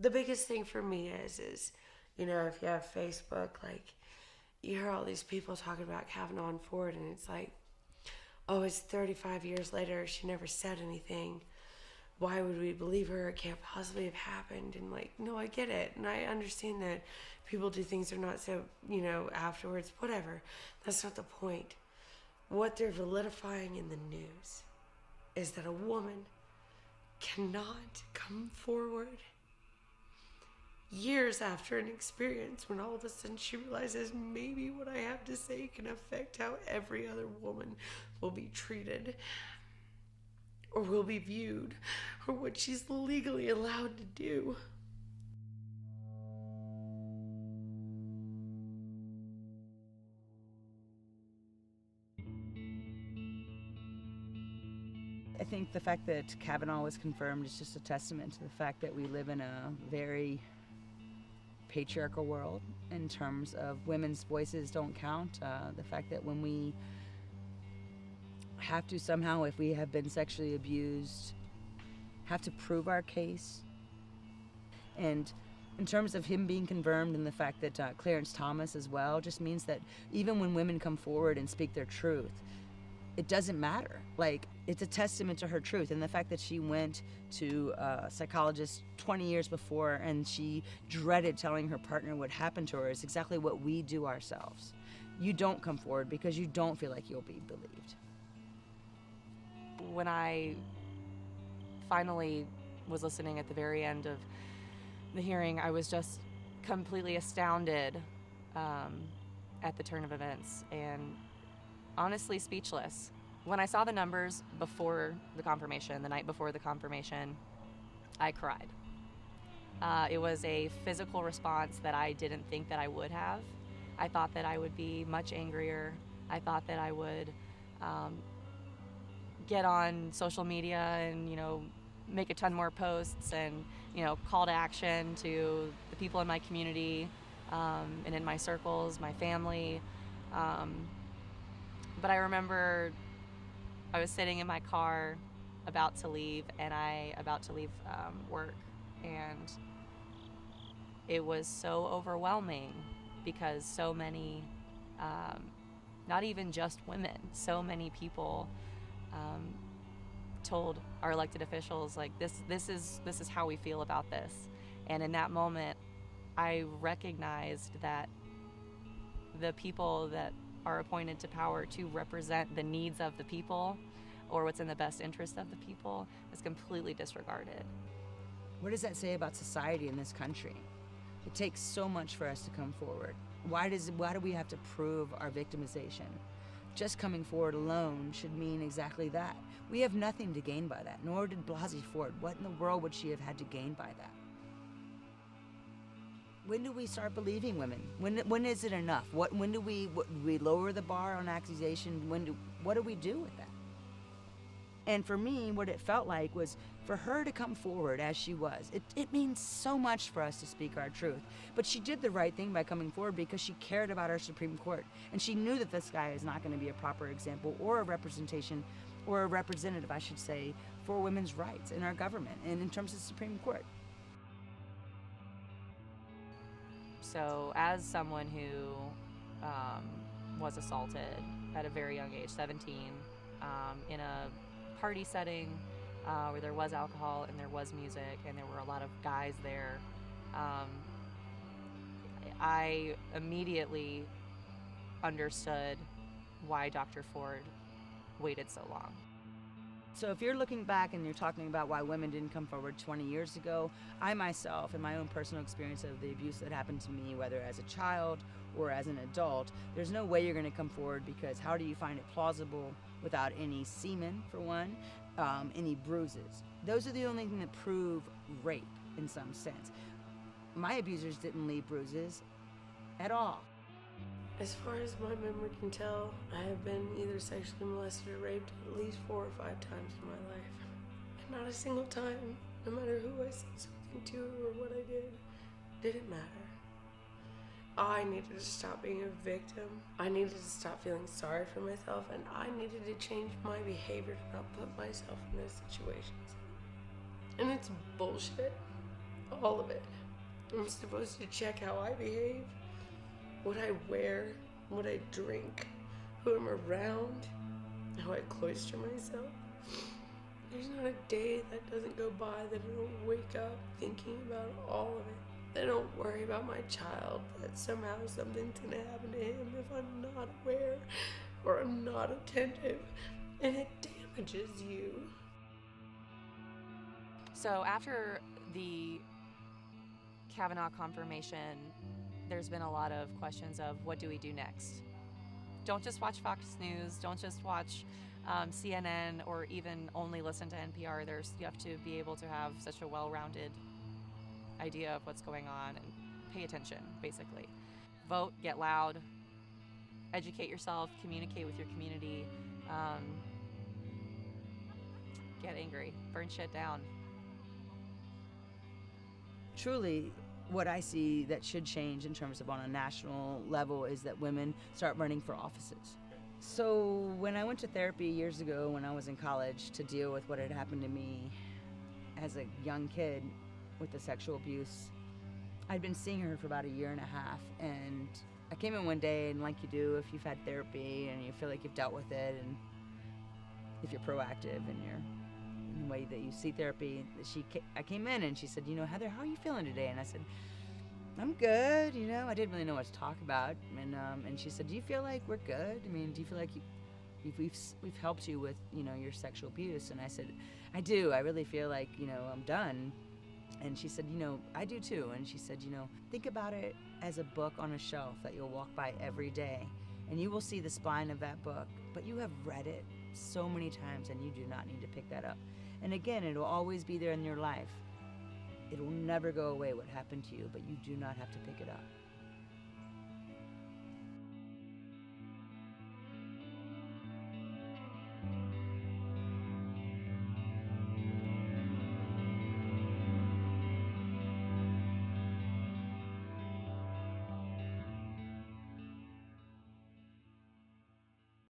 The biggest thing for me is, if you have Facebook, like, you hear all these people talking about Kavanaugh and Ford, and it's like, oh, it's 35 years later, she never said anything. Why would we believe her? It can't possibly have happened. And like, no, I get it. And I understand that people do things they're not so, afterwards, whatever. That's not the point. What they're validifying in the news is that a woman cannot come forward years after an experience when all of a sudden she realizes maybe what I have to say can affect how every other woman will be treated or will be viewed or what she's legally allowed to do. I think the fact that Kavanaugh was confirmed is just a testament to the fact that we live in a very patriarchal world in terms of women's voices don't count. The fact that when we have to somehow, if we have been sexually abused, have to prove our case. And in terms of him being confirmed and the fact that Clarence Thomas as well, just means that even when women come forward and speak their truth, it doesn't matter. Like, it's a testament to her truth. And the fact that she went to a psychologist 20 years before and she dreaded telling her partner what happened to her is exactly what we do ourselves. You don't come forward because you don't feel like you'll be believed. When I finally was listening at the very end of the hearing, I was just completely astounded at the turn of events and honestly speechless. When I saw the numbers before the confirmation, the night before the confirmation, I cried. It was a physical response that I didn't think that I would have. I thought that I would be much angrier. I thought that I would get on social media and, make a ton more posts and, call to action to the people in my community and in my circles, my family. But I remember I was sitting in my car about to leave work, and it was so overwhelming because so many, not even just women, so many people told our elected officials, like, this is how we feel about this. And in that moment, I recognized that the people that are appointed to power to represent the needs of the people or what's in the best interest of the people is completely disregarded. What does that say about society in this country? It takes so much for us to come forward. Why do we have to prove our victimization? Just coming forward alone should mean exactly that. We have nothing to gain by that, nor did Blasey Ford. What in the world would she have had to gain by that? When do we start believing women? When is it enough? When do we lower the bar on accusation? What do we do with that? And for me, what it felt like was for her to come forward as she was. It means so much for us to speak our truth. But she did the right thing by coming forward because she cared about our Supreme Court. And she knew that this guy is not going to be a proper example or a representation, or a representative, I should say, for women's rights in our government and in terms of the Supreme Court. So as someone who was assaulted at a very young age, 17, in a party setting where there was alcohol and there was music and there were a lot of guys there, I immediately understood why Dr. Ford waited so long. So if you're looking back and you're talking about why women didn't come forward 20 years ago, I myself, in my own personal experience of the abuse that happened to me, whether as a child or as an adult, there's no way you're going to come forward, because how do you find it plausible without any semen, for one, any bruises? Those are the only thing that prove rape in some sense. My abusers didn't leave bruises at all. As far as my memory can tell, I have been either sexually molested or raped at least 4 or 5 times in my life. And not a single time, no matter who I said something to or what I did it matter. I needed to stop being a victim. I needed to stop feeling sorry for myself, and I needed to change my behavior to not put myself in those situations. And it's bullshit. all of it. I'm supposed to check how I behave, what I wear, what I drink, who I'm around, how I cloister myself. There's not a day that doesn't go by that I don't wake up thinking about all of it. I don't worry about my child, that somehow something's gonna happen to him if I'm not aware or I'm not attentive, and it damages you. So after the Kavanaugh confirmation, there's been a lot of questions of what do we do next? Don't just watch Fox News, don't just watch CNN or even only listen to NPR. You have to be able to have such a well-rounded idea of what's going on and pay attention, basically. Vote, get loud, educate yourself, communicate with your community, get angry, burn shit down. Truly, what I see that should change in terms of on a national level is that women start running for offices. So when I went to therapy years ago when I was in college to deal with what had happened to me as a young kid with the sexual abuse, I'd been seeing her for about a year and a half, and I came in one day, and like you do if you've had therapy and you feel like you've dealt with it, and if you're proactive in the way that you see therapy, I came in and she said, you know, Heather, how are you feeling today? And I said, I'm good, you know. I didn't really know what to talk about, and she said, do you feel like we're good? I mean, do you feel like we've helped you with, you know, your sexual abuse? And I said, I do. I really feel like, you know, I'm done. And she said, you know, I do too. And she said, you know, think about it as a book on a shelf that you'll walk by every day, and you will see the spine of that book, but you have read it so many times and you do not need to pick that up. And again, it will always be there in your life. It will never go away what happened to you, but you do not have to pick it up.